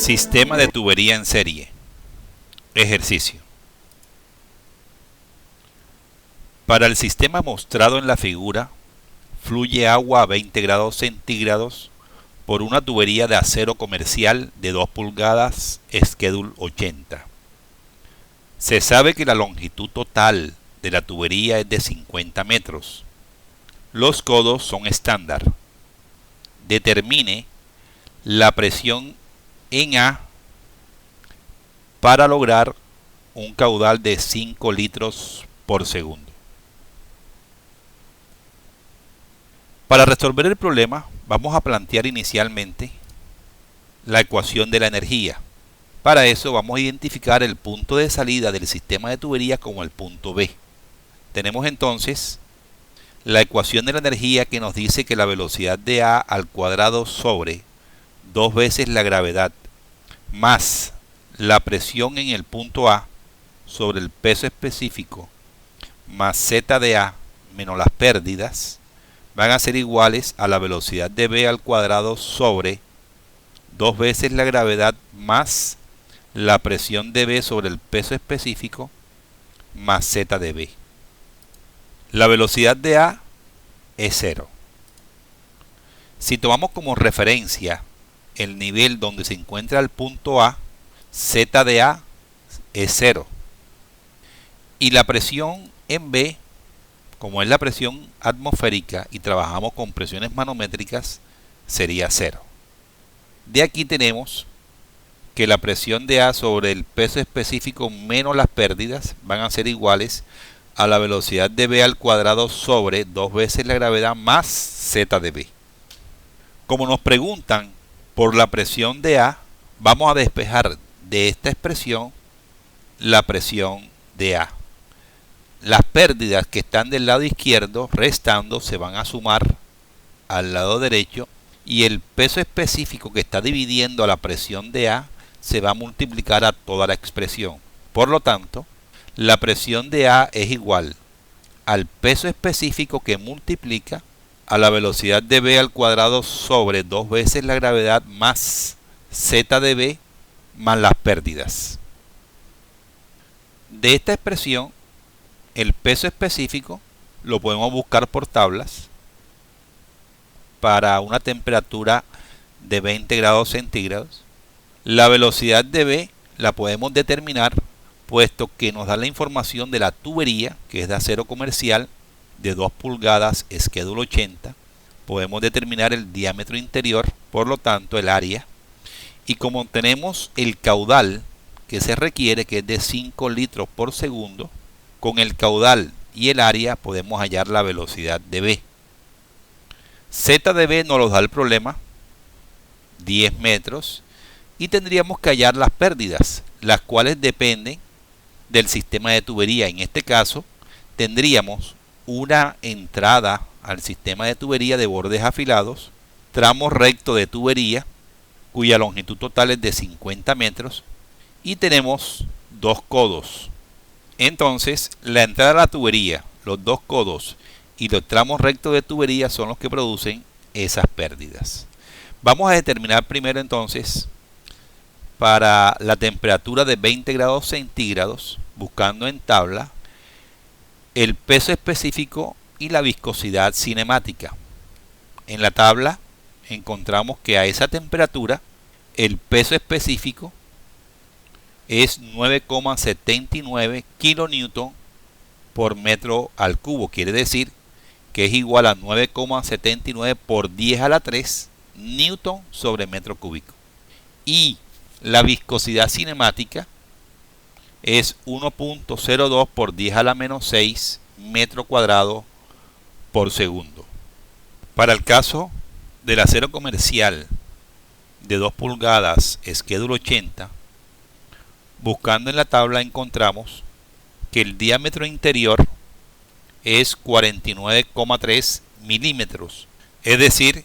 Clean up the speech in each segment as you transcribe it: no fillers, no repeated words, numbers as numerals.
Sistema de tubería en serie. Ejercicio. Para el sistema mostrado en la figura, fluye agua a 20 grados centígrados por una tubería de acero comercial de 2 pulgadas Schedule 80. Se sabe que la longitud total de la tubería es de 50 metros. Los codos son estándar. Determine la presión en A para lograr un caudal de 5 litros por segundo. Para resolver el problema, vamos a plantear inicialmente la ecuación de la energía. Para eso vamos a identificar el punto de salida del sistema de tubería como el punto B. Tenemos entonces la ecuación de la energía que nos dice que la velocidad de A al cuadrado sobre 2 veces la gravedad más la presión en el punto A sobre el peso específico más Z de A menos las pérdidas van a ser iguales a la velocidad de B al cuadrado sobre 2 veces la gravedad más la presión de B sobre el peso específico más Z de B. La velocidad de A es 0. Si tomamos como referencia el nivel donde se encuentra el punto A, Z de A es 0. Y la presión en B, como es la presión atmosférica y trabajamos con presiones manométricas, sería 0. De aquí tenemos que la presión de A sobre el peso específico menos las pérdidas van a ser iguales a la velocidad de B al cuadrado sobre 2 veces la gravedad más Z de B. Como nos preguntan por la presión de A, vamos a despejar de esta expresión la presión de A. Las pérdidas que están del lado izquierdo restando se van a sumar al lado derecho y el peso específico que está dividiendo a la presión de A se va a multiplicar a toda la expresión. Por lo tanto, la presión de A es igual al peso específico que multiplica a la velocidad de B al cuadrado sobre 2 veces la gravedad más Z de B más las pérdidas. De esta expresión, el peso específico lo podemos buscar por tablas para una temperatura de 20 grados centígrados. La velocidad de B la podemos determinar puesto que nos da la información de la tubería, que es de acero comercial, de 2 pulgadas Schedule 80. Podemos determinar el diámetro interior, por lo tanto el área. Y como tenemos el caudal que se requiere, que es de 5 litros por segundo, con el caudal y el área podemos hallar la velocidad de B. Z de B nos lo da el problema, 10 metros, y tendríamos que hallar las pérdidas, las cuales dependen del sistema de tubería. En este caso, tendríamos una entrada al sistema de tubería de bordes afilados, tramo recto de tubería, cuya longitud total es de 50 metros, y tenemos 2 codos. Entonces, la entrada a la tubería, los 2 codos y los tramos rectos de tubería son los que producen esas pérdidas. Vamos a determinar primero entonces para la temperatura de 20 grados centígrados, buscando en tabla el peso específico y la viscosidad cinemática. En la tabla encontramos que a esa temperatura el peso específico es 9,79 kilonewton por metro al cubo. Quiere decir que es igual a 9,79 por 10 a la 3 newton sobre metro cúbico. Y la viscosidad cinemática es 1.02 por 10 a la menos 6 metro cuadrado por segundo. Para el caso del acero comercial de 2 pulgadas Schedule 80, buscando en la tabla encontramos que el diámetro interior es 49,3 milímetros, es decir,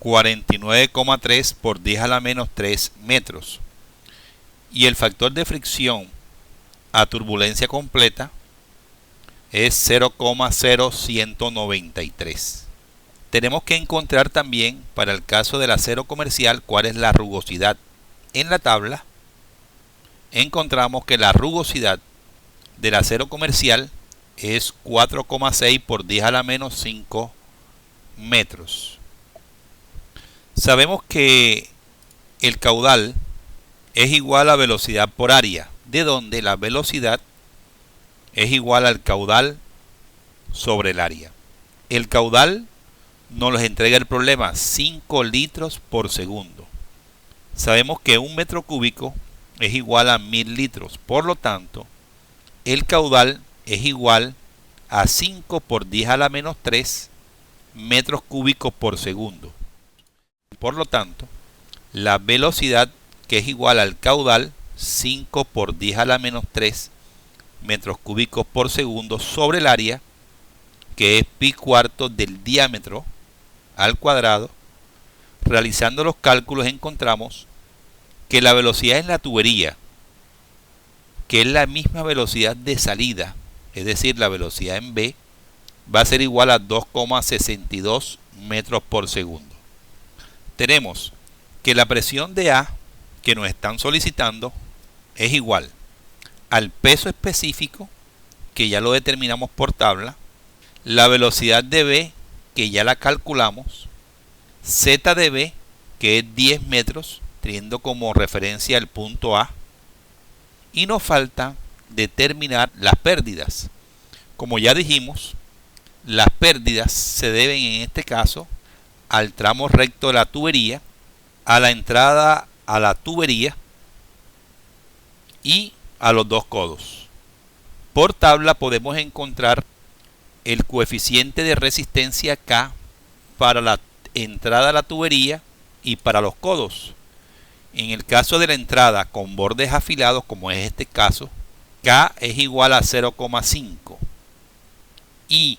49,3 por 10 a la menos 3 metros. Y el factor de fricción a turbulencia completa es 0,0193. Tenemos que encontrar también para el caso del acero comercial cuál es la rugosidad. en la tabla, encontramos que la rugosidad del acero comercial es 4,6 por 10 a la menos 5 metros. Sabemos que el caudal es igual a velocidad por área, de donde la velocidad es igual al caudal sobre el área. El caudal nos lo entrega el problema, 5 litros por segundo. Sabemos que un metro cúbico es igual a 1000 litros, por lo tanto, el caudal es igual a 5 por 10 a la menos 3 metros cúbicos por segundo. Por lo tanto, la velocidad, que es igual al caudal, 5 por 10 a la menos 3 metros cúbicos por segundo sobre el área, que es pi cuarto del diámetro al cuadrado. Realizando los cálculos encontramos que la velocidad en la tubería, que es la misma velocidad de salida, es decir, la velocidad en B, va a ser igual a 2,62 metros por segundo. Tenemos que la presión de A que nos están solicitando es igual al peso específico, que ya lo determinamos por tabla, la velocidad de B, que ya la calculamos, Z de B, que es 10 metros, teniendo como referencia el punto A, y nos falta determinar las pérdidas. Como ya dijimos, las pérdidas se deben en este caso al tramo recto de la tubería, a la entrada a la tubería y a los dos codos. Por tabla podemos encontrar el coeficiente de resistencia K para la entrada a la tubería y para los codos. En el caso de la entrada con bordes afilados, como es este caso, K es igual a 0,5. Y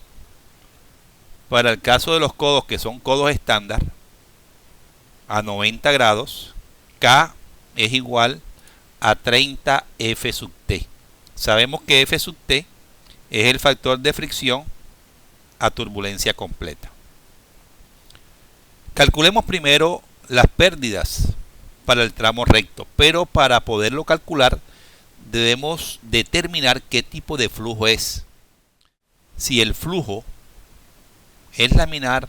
para el caso de los codos, que son codos estándar, a 90 grados, K es igual a 30 F sub T. Sabemos que F sub T es el factor de fricción a turbulencia completa. Calculemos primero las pérdidas para el tramo recto, pero para poderlo calcular debemos determinar qué tipo de flujo es. Si el flujo es laminar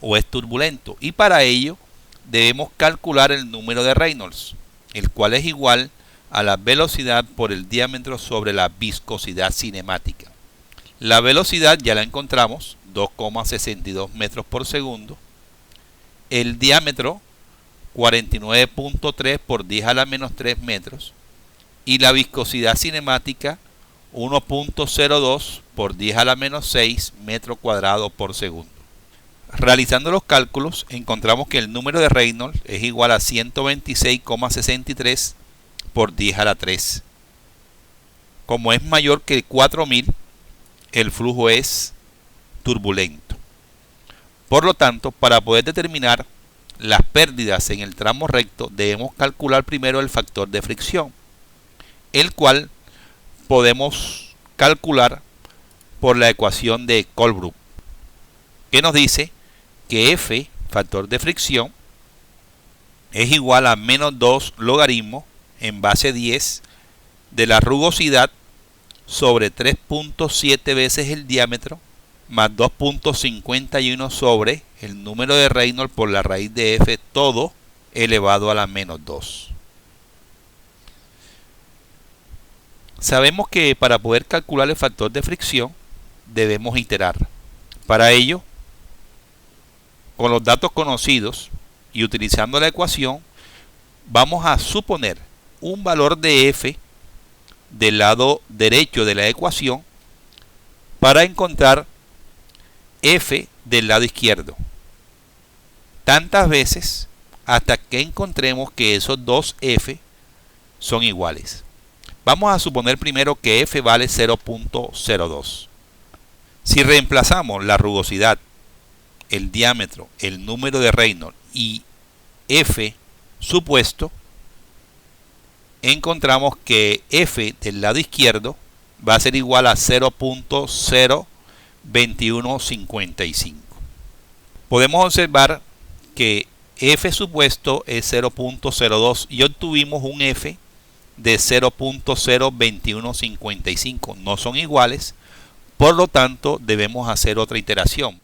o es turbulento, y para ello debemos calcular el número de Reynolds, el cual es igual a la velocidad por el diámetro sobre la viscosidad cinemática. La velocidad ya la encontramos, 2,62 metros por segundo. El diámetro, 49.3 por 10 a la menos 3 metros. Y la viscosidad cinemática, 1.02 por 10 a la menos 6 metros cuadrados por segundo. Realizando los cálculos, encontramos que el número de Reynolds es igual a 126,63 por 10 a la 3. Como es mayor que 4000, el flujo es turbulento. Por lo tanto, para poder determinar las pérdidas en el tramo recto, debemos calcular primero el factor de fricción, el cual podemos calcular por la ecuación de Colebrook, que nos dice que F, factor de fricción, es igual a menos 2 logaritmo en base 10 de la rugosidad sobre 3.7 veces el diámetro más 2.51 sobre el número de Reynolds por la raíz de F, todo elevado a la menos 2. Sabemos que para poder calcular el factor de fricción debemos iterar. Para ello, con los datos conocidos y utilizando la ecuación, vamos a suponer un valor de F del lado derecho de la ecuación para encontrar F del lado izquierdo, tantas veces hasta que encontremos que esos dos F son iguales. Vamos a suponer primero que F vale 0.02. Si reemplazamos la rugosidad, el diámetro, el número de Reynolds y F supuesto, encontramos que F del lado izquierdo va a ser igual a 0.02155. Podemos observar que F supuesto es 0.02 y obtuvimos un F de 0.02155. No son iguales, por lo tanto debemos hacer otra iteración.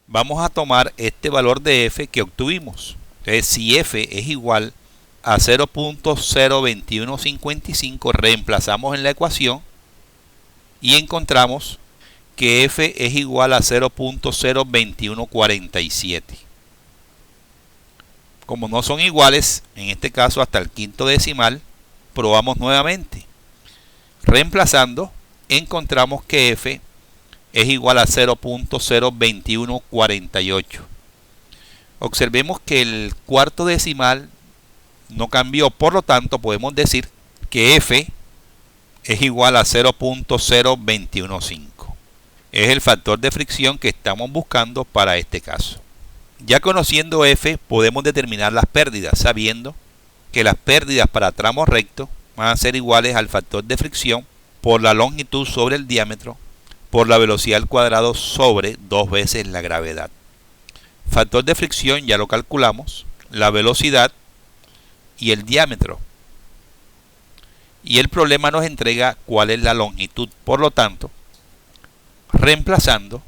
Vamos a tomar este valor de F que obtuvimos. Entonces, si F es igual a 0.02155, reemplazamos en la ecuación y encontramos que F es igual a 0.02147. Como no son iguales, en este caso hasta el quinto decimal, probamos nuevamente. Reemplazando, encontramos que F es igual a 0.02148. Observemos que el cuarto decimal no cambió, por lo tanto podemos decir que F es igual a 0.0215. Es el factor de fricción que estamos buscando para este caso. Ya conociendo F, podemos determinar las pérdidas, sabiendo que las pérdidas para tramos rectos van a ser iguales al factor de fricción por la longitud sobre el diámetro por la velocidad al cuadrado sobre 2 veces la gravedad. Factor de fricción ya lo calculamos, la velocidad y el diámetro. Y el problema nos entrega cuál es la longitud. Por lo tanto, reemplazando,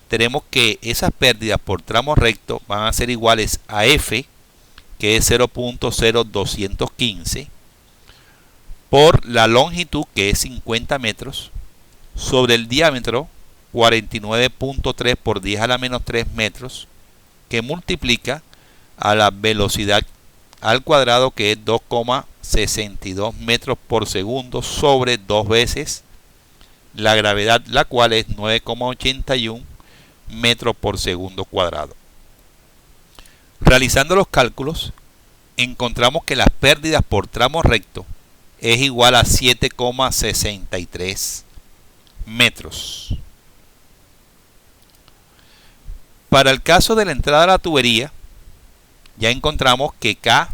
tenemos que esas pérdidas por tramo recto van a ser iguales a F, que es 0.0215, por la longitud, que es 50 metros, sobre el diámetro, 49.3 por 10 a la menos 3 metros, que multiplica a la velocidad al cuadrado, que es 2,62 metros por segundo, sobre 2 veces la gravedad, la cual es 9,81 metros por segundo cuadrado. Realizando los cálculos, encontramos que las pérdidas por tramo recto es igual a 7,63 metros. Para el caso de la entrada a la tubería, ya encontramos que K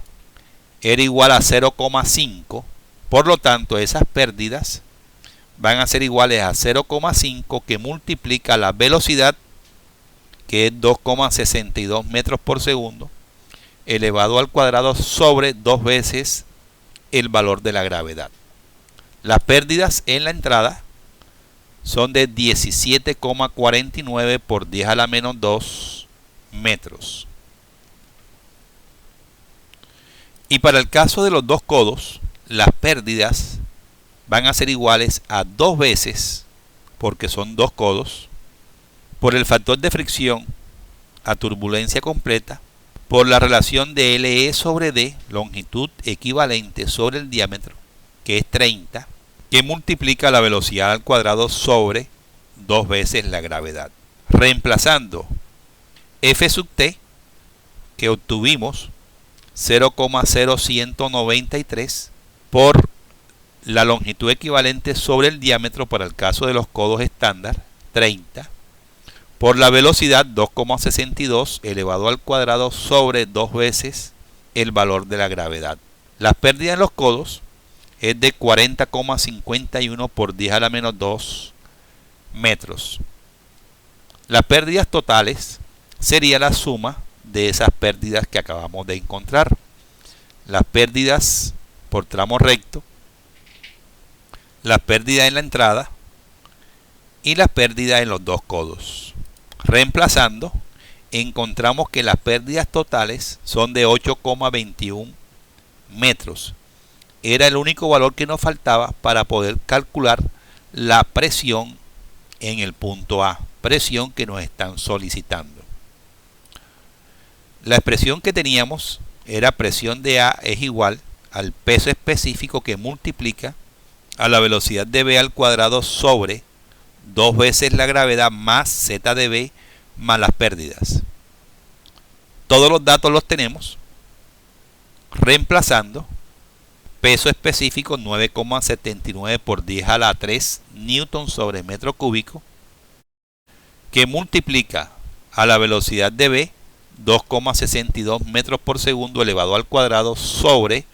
era igual a 0,5, por lo tanto esas pérdidas van a ser iguales a 0,5 que multiplica la velocidad, que es 2,62 metros por segundo, elevado al cuadrado sobre 2 veces el valor de la gravedad. Las pérdidas en la entrada son de 17,49 por 10 a la menos 2 metros. Y para el caso de los dos codos, las pérdidas van a ser iguales a 2 veces, porque son dos codos, por el factor de fricción a turbulencia completa, por la relación de LE sobre D, longitud equivalente sobre el diámetro, que es 30, que multiplica la velocidad al cuadrado sobre 2 veces la gravedad. Reemplazando F sub T, que obtuvimos 0,0193, por la longitud equivalente sobre el diámetro para el caso de los codos estándar, 30, por la velocidad 2,62 elevado al cuadrado sobre 2 veces el valor de la gravedad. Las pérdidas en los codos es de 40,51 por 10 a la menos 2 metros. Las pérdidas totales sería la suma de esas pérdidas que acabamos de encontrar. Las pérdidas por tramo recto, las pérdidas en la entrada y las pérdidas en los dos codos. Reemplazando, encontramos que las pérdidas totales son de 8,21 metros. Era el único valor que nos faltaba para poder calcular la presión en el punto A, presión que nos están solicitando. La expresión que teníamos era presión de A es igual al peso específico que multiplica a la velocidad de B al cuadrado sobre 2 veces la gravedad más Z de B más las pérdidas. Todos los datos los tenemos. Reemplazando, peso específico 9,79 por 10 a la 3 newton sobre metro cúbico, que multiplica a la velocidad de B 2,62 metros por segundo elevado al cuadrado sobre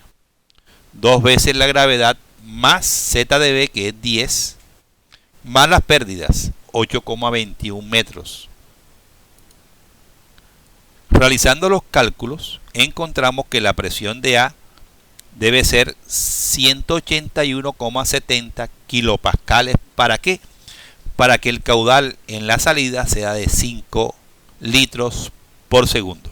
2 veces la gravedad más Z de B, que es 10, más las pérdidas 8,21 metros. Realizando los cálculos, encontramos que la presión de A debe ser 181,70 kilopascales. ¿Para qué? Para que el caudal en la salida sea de 5 litros por segundo.